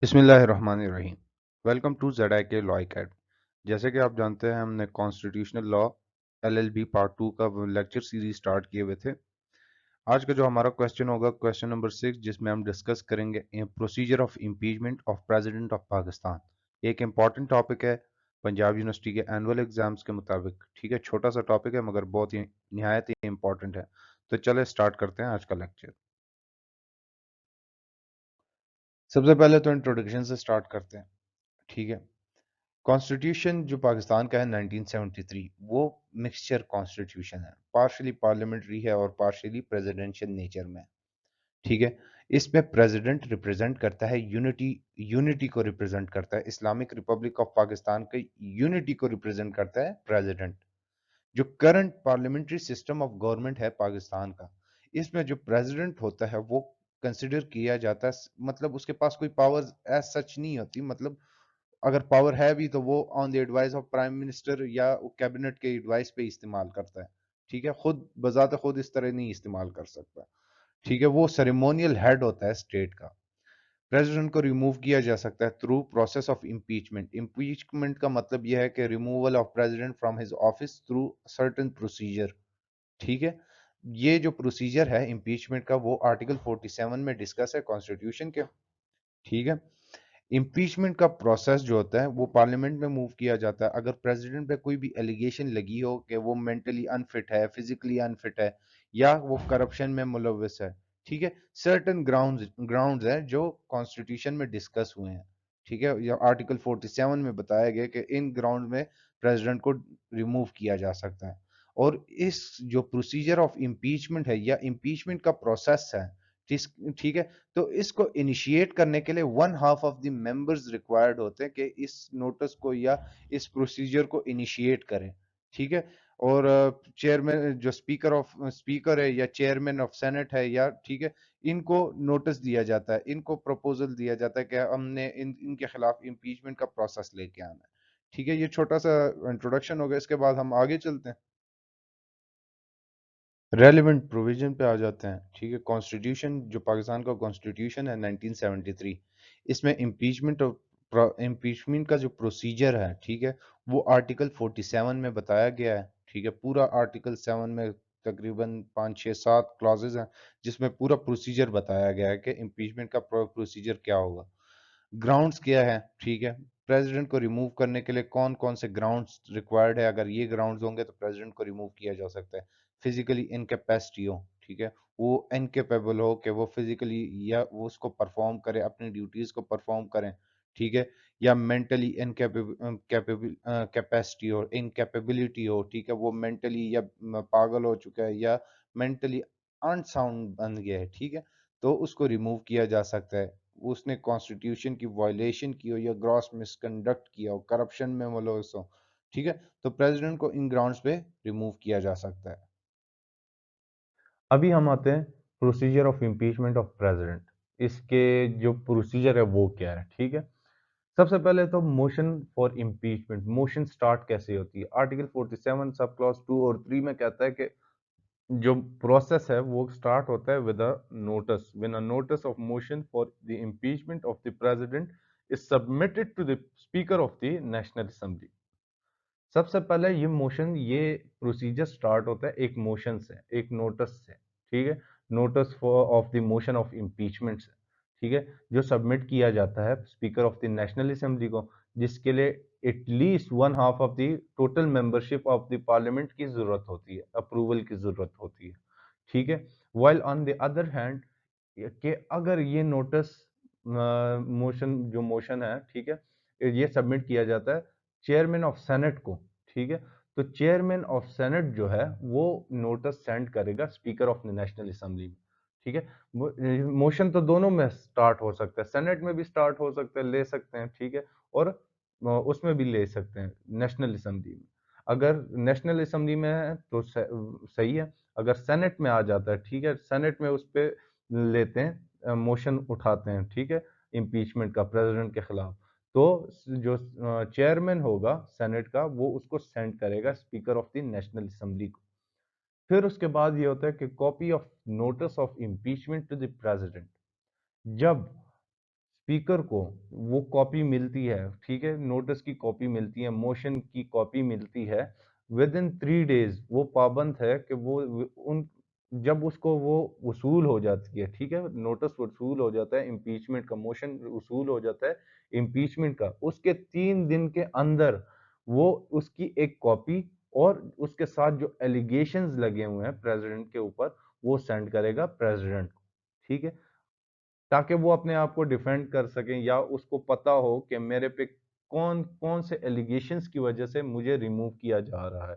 बिस्मिल्लाहिर्रहमानिर्रहीम। Welcome to Z law academy. जैसे कि आप जानते हैं, हमने कॉन्स्टिट्यूशनल लॉ एलएलबी पार्ट 2 का लेक्चर सीरीज स्टार्ट किए हुए थे। आज का जो हमारा क्वेश्चन होगा क्वेश्चन नंबर 6, जिसमें हम डिस्कस करेंगे procedure of impeachment of president of Pakistan. एक इम्पॉर्टेंट टॉपिक है पंजाब यूनिवर्सिटी के एनुअल एग्जाम्स के मुताबिक। ठीक है, छोटा सा टॉपिक है मगर बहुत ही निहायत ही इम्पॉर्टेंट है। तो चले स्टार्ट करते हैं आज का लेक्चर। सबसे पहले तो इंट्रोडक्शन से स्टार्ट करते हैं। ठीक है, कॉन्स्टिट्यूशन जो पाकिस्तान का है 1973, वो मिक्सचर कॉन्स्टिट्यूशन है, पार्शली पार्लियामेंट्री है और पार्शली प्रेसिडेंशियल नेचर में। ठीक है, इसमें प्रेसिडेंट रिप्रेजेंट करता है यूनिटी, यूनिटी को रिप्रेजेंट करता है। इस्लामिक रिपब्लिक ऑफ पाकिस्तान के यूनिटी को रिप्रेजेंट करता है प्रेसिडेंट। जो current parliamentary system of government है पाकिस्तान का, इसमें जो प्रेसिडेंट होता है वो कंसिडर किया जाता है, मतलब उसके पास कोई पावर्स एज सच नहीं होती। मतलब अगर पावर है भी तो वो on the advice of prime minister या कैबिनेट के एडवाइस पे इस्तेमाल करता है। ठीक है, खुद बजाते खुद इस तरह नहीं इस्तेमाल कर सकता। ठीक है, वो सेरेमोनियल हेड होता है स्टेट का। प्रेसिडेंट को रिमूव किया जा सकता है through process of impeachment. Impeachment का मतलब यह है कि removal of president from his office through certain procedure. ठीक है, ये जो प्रोसीजर है इम्पीचमेंट का वो आर्टिकल 47 में डिस्कस है कॉन्स्टिट्यूशन के। ठीक है, इम्पीचमेंट का प्रोसेस जो होता है वो पार्लियामेंट में मूव किया जाता है अगर प्रेसिडेंट पे कोई भी एलिगेशन लगी हो कि वो मेंटली अनफिट है, फिजिकली अनफिट है, या वो करप्शन में मुलविस है। ठीक है, सर्टेन ग्राउंड्स ग्राउंड्स हैं जो कॉन्स्टिट्यूशन में डिस्कस हुए हैं। ठीक है, या आर्टिकल 47 में बताया गया कि इन ग्राउंड में प्रेसिडेंट को रिमूव किया जा सकता है। और इस जो प्रोसीजर ऑफ इम्पीचमेंट है या इम्पीचमेंट का प्रोसेस है, ठीक है, तो इसको इनिशिएट करने के लिए 1/2 ऑफ द मेंबर्स रिक्वायर्ड होते हैं कि इस नोटिस को या इस प्रोसीजर को इनिशिएट करें। ठीक है, और चेयरमैन जो स्पीकर है या चेयरमैन ऑफ सेनेट है, या ठीक है, इनको नोटिस दिया जाता है, इनको प्रपोजल दिया जाता है कि हमने इनके खिलाफ इम्पीचमेंट का प्रोसेस लेके आना है। ठीक है, ये छोटा सा इंट्रोडक्शन हो गया। इसके बाद हम आगे चलते हैं, रेलिवेंट प्रोविजन पे आ जाते हैं। ठीक है, कॉन्स्टिट्यूशन जो पाकिस्तान का कॉन्स्टिट्यूशन है 1973, इसमें इम्पीचमेंट का जो प्रोसीजर है, ठीक है, वो आर्टिकल 47 में बताया गया है। ठीक है, पूरा आर्टिकल 7 में तकरीबन 5 6 7 क्लॉजेज हैं जिसमें पूरा प्रोसीजर बताया गया है कि इम्पीचमेंट का प्रोसीजर क्या होगा, ग्राउंड्स क्या है। ठीक है, प्रेसिडेंट को रिमूव करने के लिए कौन कौन से ग्राउंड्स रिक्वायर्ड है, अगर ये ग्राउंड्स होंगे तो प्रेसिडेंट को रिमूव किया जा सकता है। फिजिकली इनकेपेसिटी हो, ठीक है, वो इनकेपेबल हो कि वो फिजिकली या वो उसको परफॉर्म करे, अपनी ड्यूटीज को परफॉर्म करें। ठीक है, या मेंटली कैपेसिटी हो, इनकेपेबिलिटी हो, ठीक है, वो मेंटली या पागल हो चुका है या मेंटली अनसाउंड बन गया है। ठीक है, तो उसको रिमूव किया जा सकता है। उसने कॉन्स्टिट्यूशन की वायलेशन की हो या ग्रॉस मिसकंडक्ट किया हो, करप्शन में मुलविस हो, ठीक है, तो प्रेसिडेंट को इन ग्राउंड्स पे रिमूव किया जा सकता है। अभी हम आते हैं procedure of impeachment of president. इसके जो प्रोसीजर है वो क्या है। ठीक है, सबसे पहले तो motion for impeachment, motion start कैसे होती है। आर्टिकल 47 सब क्लॉज 2 और 3 में कहता है कि जो प्रोसेस है वो स्टार्ट होता है with a notice, when a notice of motion for the impeachment of the president is submitted to the speaker of the national assembly. सबसे पहले ये प्रोसीजर स्टार्ट होता है एक मोशन से, एक नोटिस से। ठीक है, notice for of the motion of impeachment से। ठीक है, जो सबमिट किया जाता है speaker of the national assembly को, जिसके लिए at least 1/2 of the total membership of the parliament की जरूरत होती है, अप्रूवल की जरूरत होती है। ठीक है, while on the other hand कि अगर ये नोटिस मोशन है, ठीक है, ये सबमिट किया जाता है चेयरमैन ऑफ सेनेट को। ठीक है, तो चेयरमैन ऑफ सेनेट जो है वो नोटिस सेंड करेगा speaker of the national assembly में। ठीक है, मोशन तो दोनों में स्टार्ट हो सकता है, सेनेट में भी स्टार्ट हो सकता है, ले सकते हैं। ठीक है, और उसमें भी ले सकते हैं नेशनल असेंबली में। अगर नेशनल असेंबली में है तो सही है, अगर सेनेट में आ जाता है, ठीक है, सेनेट में उस पर लेते हैं, मोशन उठाते हैं। ठीक है, इम्पीचमेंट का प्रेसिडेंट के खिलाफ, तो जो चेयरमैन होगा सेनेट का वो उसको सेंड करेगा speaker of the national assembly को। फिर उसके बाद ये होता है कि copy of notice of impeachment to the president. जब स्पीकर को वो कॉपी मिलती है, ठीक है, नोटिस की कॉपी मिलती है, मोशन की कॉपी मिलती है, विद इन 3 डेज वो पाबंद है कि वो उन जब उसको वो वसूल हो जाती है, ठीक है, नोटिस वसूल हो जाता है इम्पीचमेंट का, मोशन वसूल हो जाता है इम्पीचमेंट का, उसके 3 दिन के अंदर वो उसकी एक कॉपी और उसके साथ जो एलिगेशंस लगे हुए हैं प्रेसिडेंट के ऊपर वो सेंड करेगा प्रेसिडेंट को, ठीक है, ताकि वो अपने आप को डिफेंड कर सकें या उसको पता हो कि मेरे पे कौन कौन से एलिगेशंस की वजह से मुझे रिमूव किया जा रहा है,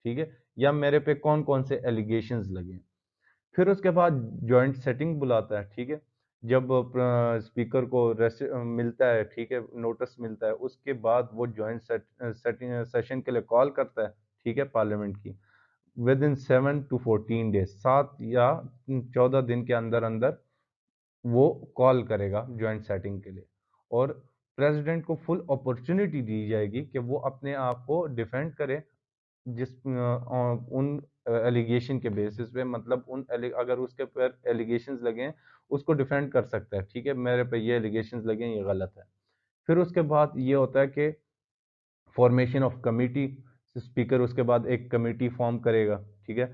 ठीक है, या मेरे पे कौन कौन से एलिगेशंस लगे। फिर उसके बाद जॉइंट सेटिंग बुलाता है, ठीक है, जब स्पीकर को मिलता है, ठीक है, नोटिस मिलता है, उसके बाद वो जॉइंट सेटिंग सेशन के लिए कॉल करता है, ठीक है, पार्लियामेंट की, विद इन 7 to 14 डेज, 7 या 14 दिन के अंदर अंदर वो कॉल करेगा जॉइंट सेटिंग के लिए, और प्रेसिडेंट को फुल अपॉर्चुनिटी दी जाएगी कि वो अपने आप को डिफेंड करे, उन एलिगेशन के बेसिस पे, मतलब अगर उसके पर एलिगेशंस लगे हैं उसको डिफेंड कर सकता है, ठीक है, मेरे पे ये एलिगेशंस लगे हैं, ये गलत है। फिर उसके बाद ये होता है कि फॉर्मेशन ऑफ कमिटी, स्पीकर उसके बाद एक कमिटी फॉर्म करेगा, ठीक है,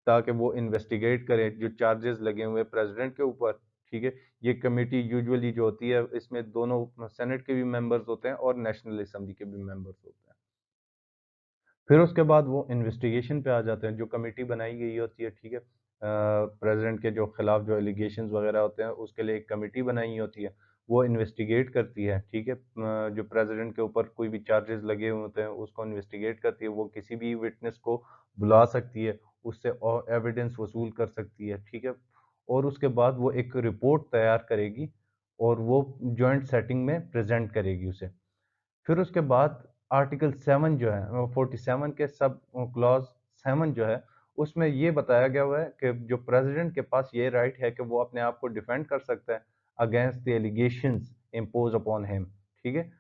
ताकि वो इन्वेस्टिगेट करे जो चार्जेस लगे हुए प्रेसिडेंट के ऊपर, ठीक है, ये कमेटी यूजुअली जो होती है इसमें दोनों सेनेट के भी मेंबर्स होते हैं और नेशनल असेंबली के भी मेंबर्स होते हैं। फिर उसके बाद वो इन्वेस्टिगेशन पे आ जाते हैं, जो कमेटी बनाई गई होती है, ठीक है, प्रेसिडेंट के जो खिलाफ जो एलिगेशंस वगैरह होते हैं उसके लिए एक कमेटी बनाई होती है, वो इन्वेस्टिगेट करती है, ठीक है, जो प्रेसिडेंट के ऊपर कोई भी चार्जेस लगे हुए होते हैं उसको इन्वेस्टिगेट करती है, वो किसी भी विटनेस को बुला सकती है, उससे और एविडेंस वसूल कर सकती है, ठीक है, और उसके बाद वो एक रिपोर्ट तैयार करेगी और वो जॉइंट सेटिंग में प्रेजेंट करेगी उसे। फिर उसके बाद आर्टिकल 7 जो है 47 के सब क्लॉज 7 जो है उसमें ये बताया गया हुआ है कि जो प्रेसिडेंट के पास ये राइट है कि वो अपने आप को डिफेंड कर सकता है against the allegations impose upon him, ठीक है,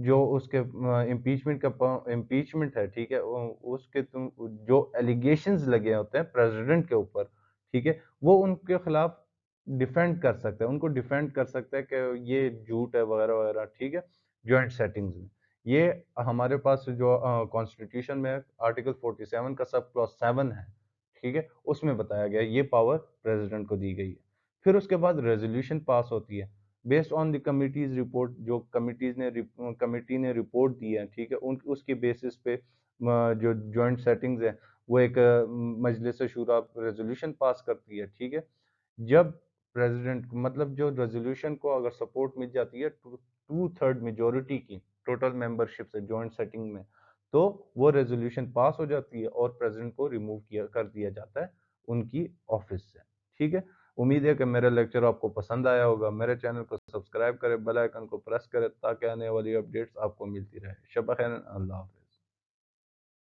जो उसके इम्पीचमेंट है, ठीक है, उसके तुम जो एलिगेशंस लगे होते हैं प्रेसिडेंट के ऊपर, ठीक है, वो उनके खिलाफ डिफेंड कर सकता है, उनको डिफेंड कर सकता है कि ये झूठ है वगैरह वगैरह, ठीक है, जॉइंट सेटिंग्स में। ये हमारे पास जो कॉन्स्टिट्यूशन में आर्टिकल 47 का सब क्लॉज 7 है, ठीक है, उसमें बताया गया है ये पावर प्रेसिडेंट को दी गई है। फिर उसके बाद रेजोल्यूशन पास होती है based on the committees report, जो कमिटी ने रिपोर्ट दी है, ठीक है, उन उसके बेसिस पे जो जॉइंट सेटिंग्स है वो एक मजलिस शूरा रेजोल्यूशन पास करती है, ठीक है, जब प्रेसिडेंट मतलब जो रेजोल्यूशन को अगर सपोर्ट मिल जाती है 2/3 मेजोरिटी की टोटल मेंबरशिप से जॉइंट सेटिंग में, तो वो रेजोल्यूशन पास हो जाती है और प्रेसिडेंट को रिमूव किया कर दिया जाता है उनकी ऑफिस से, ठीक है। उम्मीद है कि मेरा लेक्चर आपको पसंद आया होगा। मेरे चैनल को सब्सक्राइब करें, बेल आइकन को प्रेस करें ताकि आने वाली अपडेट्स आपको मिलती रहे। शब खैर, अल्लाह हाफिज।